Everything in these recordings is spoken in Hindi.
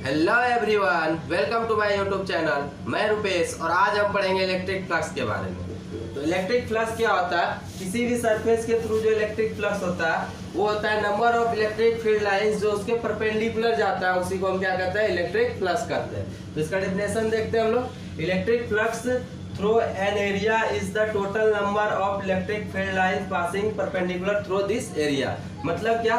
Hello everyone, welcome to my YouTube channel. मैं रुपेश और आज हम पढ़ेंगे इलेक्ट्रिक फ्लक्स के बारे में। तो इलेक्ट्रिक फ्लक्स क्या होता है? किसी भी सरफेस के थ्रू जो इलेक्ट्रिक फ्लक्स होता है वो होता है number of electric field lines जो उसके परपेंडिकुलर जाता है, उसी को हम क्या कहते हैं? इलेक्ट्रिक फ्लक्स करते हैं। तो इसका डेफिनेशन देखते हैं हम लोग। Electric flux through an area is the total number of electric field lines passing perpendicular through this area। मतलब क्या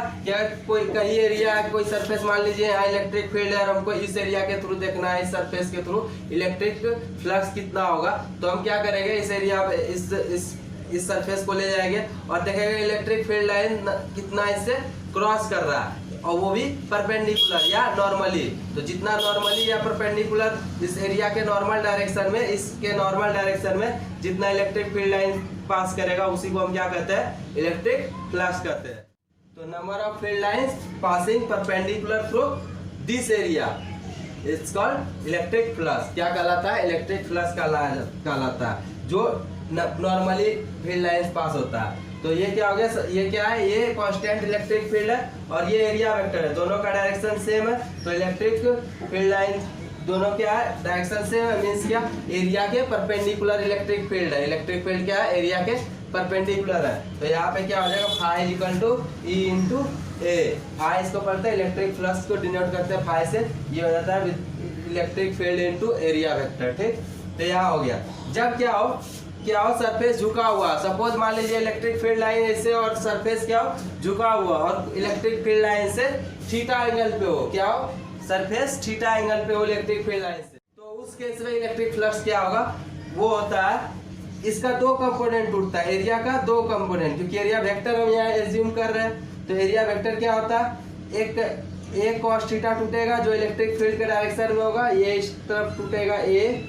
कोई कहीं एरिया है, कोई सरफेस मान लीजिए यहाँ इलेक्ट्रिक फील्ड है और हमको इस एरिया के थ्रू देखना है, इस सरफेस के थ्रू इलेक्ट्रिक फ्लक्स कितना होगा। तो हम क्या करेंगे? इस एरिया इस सरफेस को ले जाएंगे और देखेंगे इलेक्ट्रिक फील्ड लाइन कितना इससे क्रॉस कर रहा है, और वो भी परपेंडिकुलर या नॉर्मली। तो जितना नॉर्मली या परपेंडिकुलर इस एरिया के नॉर्मल डायरेक्शन में, इसके नॉर्मल डायरेक्शन में जितना इलेक्ट्रिक फील्ड लाइन पास करेगा उसी को हम क्या कहते हैं? इलेक्ट्रिक फ्लक्स कहते हैं। तो number of field lines passing perpendicular through this area it's called electric flux. क्या कहलाता है? इलेक्ट्रिक फ्लक्स कहलाता है, जो नॉर्मली फील्ड लाइंस पास होता है। तो ये क्या हो गया? ये क्या है? ये कांस्टेंट इलेक्ट्रिक फील्ड है और ये एरिया वेक्टर है, दोनों का डायरेक्शन सेम है। तो इलेक्ट्रिक फील्ड लाइन दोनों क्या है? डायरेक्शन सेम है, मींस क्या? एरिया के परपेंडिकुलर इलेक्ट्रिक फील्ड है। इलेक्ट्रिक फील्ड क्या है? एरिया के परपेंडिकुलर है। तो यहाँ पे क्या हो जाएगा? Phi equal to E into A. Phi इसको पढ़ते हैं, इलेक्ट्रिक फ्लक्स को डिनोट करते हैं फाई से। ये हो जाता है electric field into area vector. ठीक, तो यहाँ हो गया। जब क्या हो सरफेस झुका हुआ, सपोज मान लीजिए इलेक्ट्रिक फील्ड लाइन ऐसे और सरफेस क्या हो? झुका हुआ, और इलेक्ट्रिक फील्ड लाइन से थीटा एंगल पे हो। क्या हो? सरफेस थीटा एंगल पे हो इलेक्ट्रिक फील्ड लाइन से। तो उस केस में इलेक्ट्रिक फ्लक्स क्या होगा? वो होता है, इसका दो कंपोनेंट टूटता है, एरिया का दो कंपोनेंट, क्योंकि एरिया वेक्टर हम यहाँ एज्यूम कर रहे हैं। तो एरिया वेक्टर क्या होता है? एक cos थीटा टूटेगा जो इलेक्ट्रिक फील्ड के डायरेक्शन में होगा, ये इस तरफ टूटेगा ए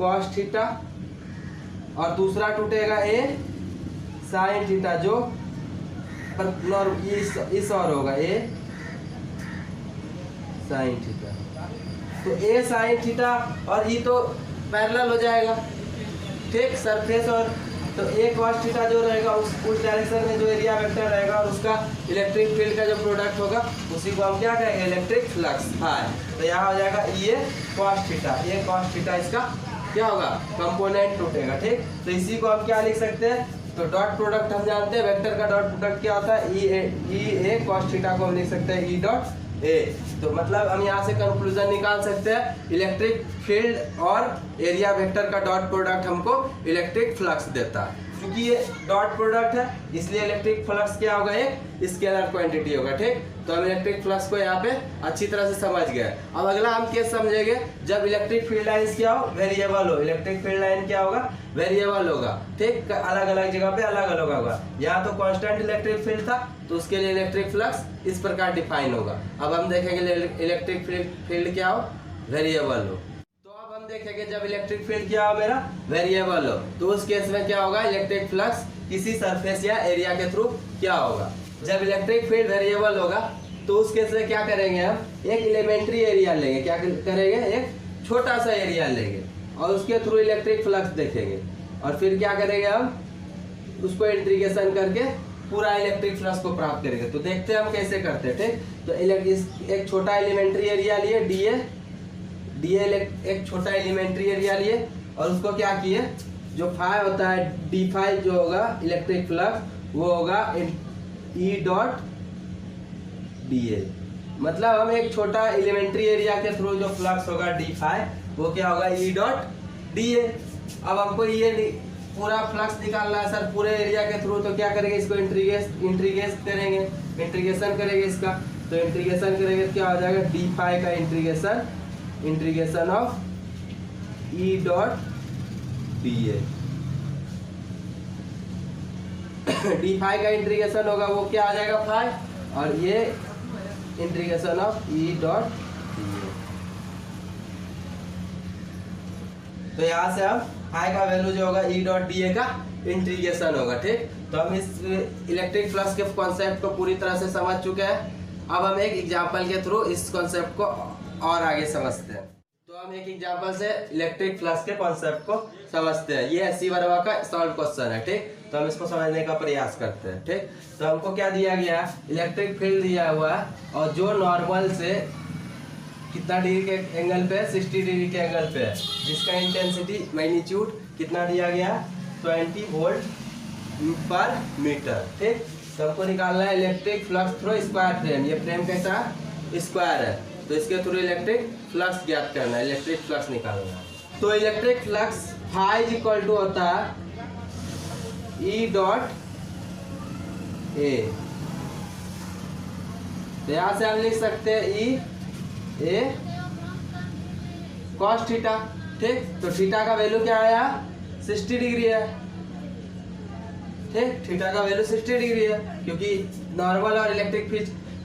cos थीटा, और दूसरा टूटेगा ए साइन थीटा जो इस और होगा ए साइन थीटा। तो ए साइन थीटा और ई तो पैरेलल हो जाएगा, ठीक, सरफेस। और तो ए cos थीटा जो रहेगा उस डायरेक्शन में जो एरिया वेक्टर रहेगा और उसका इलेक्ट्रिक फील्ड का जो प्रोडक्ट होगा उसी को हम क्या कहेंगे? इलेक्ट्रिक फ्लक्स है। तो यहाँ हो जाएगा ये cos थीटा, ये cos थीटा इसका क्या होगा? कंपोनेंट टूटेगा। ठीक, तो इसी को हम क्या लिख सकते हैं? तो डॉट प्रोडक्ट हम जानते हैं, वेक्टर का डॉट प्रोडक्ट क्या होता है? ई ए cos थीटा को हम लिख सकते हैं ई डॉट ए। तो मतलब हम यहाँ से कंक्लूजन निकाल सकते हैं, इलेक्ट्रिक फील्ड और एरिया वेक्टर का डॉट प्रोडक्ट हमको इलेक्ट्रिक फ्लक्स देता है। क्योंकि ये डॉट प्रोडक्ट है इसलिए इलेक्ट्रिक फ्लक्स क्या होगा? एक स्केलर क्वांटिटी होगा। ठीक, तो हम इलेक्ट्रिक फ्लक्स को यहाँ पे अच्छी तरह से समझ गए। अब अगला हम केस समझेंगे जब इलेक्ट्रिक फील्ड लाइंस क्या हो? वेरिएबल हो। इलेक्ट्रिक फील्ड लाइन क्या होगा? वेरिएबल होगा। ठीक, अलग अलग जगह पे अलग अलग होगा। यहाँ तो कांस्टेंट इलेक्ट्रिक फील्ड था तो उसके लिए इलेक्ट्रिक फ्लक्स इस प्रकार डिफाइन होगा। अब हम देखेंगे इलेक्ट्रिक फील्ड क्या हो? वेरिएबल हो। देखेंगे जब इलेक्ट्रिक फील्ड क्या हो? मेरा वेरिएबल हो, तो उस केस में क्या होगा? इलेक्ट्रिक फ्लक्स किसी सरफेस या एरिया के थ्रू क्या होगा? जब इलेक्ट्रिक फील्ड वेरिएबल होगा तो उस केस में क्या करेंगे? हम एक एलिमेंट्री एरिया लेंगे। क्या करेंगे? एक छोटा सा एरिया लेंगे और उसके थ्रू इलेक्ट्रिक फ्लक्स देखेंगे, और फिर क्या करेंगे? हम उसको इंटीग्रेशन करके पूरा इलेक्ट्रिक फ्लक्स को प्राप्त करेंगे। तो देखते हैं हम कैसे करते हैं। ठीक, तो एक छोटा एलिमेंट्री एरिया लिए डी एक छोटा एलिमेंट्री एरिया लिए और उसको क्या किए? जो फाई होता है डी फाई जो होगा इलेक्ट्रिक फ्लक्स वो होगा ई डॉट डी ए। मतलब हम एक छोटा एलिमेंट्री एरिया के थ्रू जो फ्लक्स होगा डी फाई वो क्या होगा? ई डॉट डी ए। अब हमको ये पूरा फ्लक्स निकालना है सर पूरे एरिया के थ्रू, तो क्या करेंगे? इसको इंटीग्रेशन करेंगे इसका। तो इंटीग्रेशन करेंगे क्या हो जाएगा? डी फाई का integration of E dot D A. D phi का इंटीग्रेशन होगा वो क्या आ जाएगा? फाई, और ये integration of E dot D A. तो यहाँ से हम फाई का वैल्यू जो होगा ई डॉट डी ए का इंटीग्रेशन होगा। ठीक, तो हम इस इलेक्ट्रिक फ्लक्स के कॉन्सेप्ट को पूरी तरह से समझ चुके हैं। अब हम एक एग्जाम्पल के थ्रू इस कॉन्सेप्ट को और आगे समझते हैं। तो हम एक एग्जांपल से इलेक्ट्रिक फ्लक्स के कॉन्सेप्ट को समझते हैं। ये एससी वर्मा का सॉल्व क्वेश्चन है। ठीक, तो हम इसको समझने का प्रयास करते हैं। ठीक, तो हमको क्या दिया गया? इलेक्ट्रिक फील्ड दिया हुआ है और जो नॉर्मल से कितना डिग्री के एंगल पे है, 60 डिग्री के एंगल पे है, जिसका इंटेंसिटी मैग्नीट्यूड कितना दिया गया, 20 वोल्ट पर मीटर। ठीक, तो हमको निकालना है electric flux through square frame. ये फ्रेम कैसा स्क्वायर है, तो इसके थ्रू इलेक्ट्रिक फ्लक्स ज्ञात करना है, इलेक्ट्रिक फ्लक्स निकालना है। तो electric flux phi is equal to होता है ई डॉट ए। तो यहां से हम लिख सकते हैं ई ए कॉस थीटा। ठीक, तो थीटा का वैल्यू क्या आया, 60 डिग्री है। ठीक, थीटा का वैल्यू 60 डिग्री है, क्योंकि नॉर्मल और इलेक्ट्रिक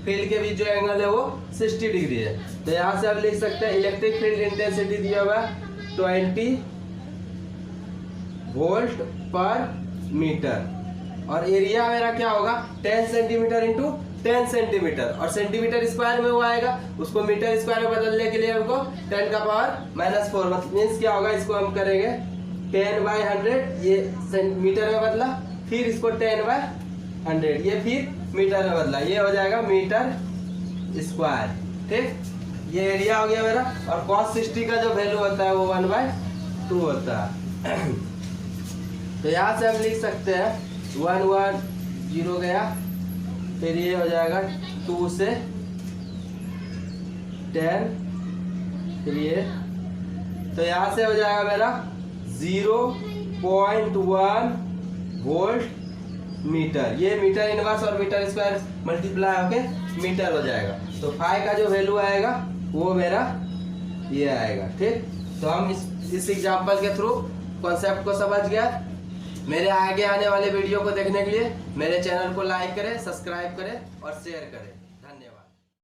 फील्ड के बीच जो एंगल है वो 60 डिग्री है। तो यहाँ से आप लिख सकते हैं इलेक्ट्रिक फील्ड इंटेंसिटी दिया हुआ 20 वोल्ट पर मीटर, और एरिया मेरा क्या होगा 10 सेंटीमीटर इंटू 10 सेंटीमीटर, और सेंटीमीटर स्क्वायर में वो आएगा, उसको मीटर स्क्वायर में बदलने के लिए हमको 10 का पावर -4 मतलब मीन्स क्या होगा, इसको हम करेंगे 10/100, ये मीटर में बदला, फिर इसको 10/100, ये फिर मीटर में बदला, ये हो जाएगा मीटर स्क्वायर। ठीक, ये एरिया हो गया मेरा, और cos 60 का जो वैल्यू होता है वो 1/2 होता है। तो यहाँ से हम लिख सकते हैं 110 गया, फिर ये हो जाएगा 2 से 10, फिर ये, तो यहाँ से हो जाएगा मेरा 0.1 वोल्ट मीटर। ये मीटर इनवर्स और मीटर स्क्वायर मल्टीप्लाई होके मीटर हो जाएगा। तो फाई का जो वैल्यू आएगा वो मेरा ये आएगा। ठीक, तो हम इस एग्जांपल के थ्रू कॉन्सेप्ट को समझ गया। मेरे आगे आने वाले वीडियो को देखने के लिए मेरे चैनल को लाइक करें, सब्सक्राइब करें और शेयर करें।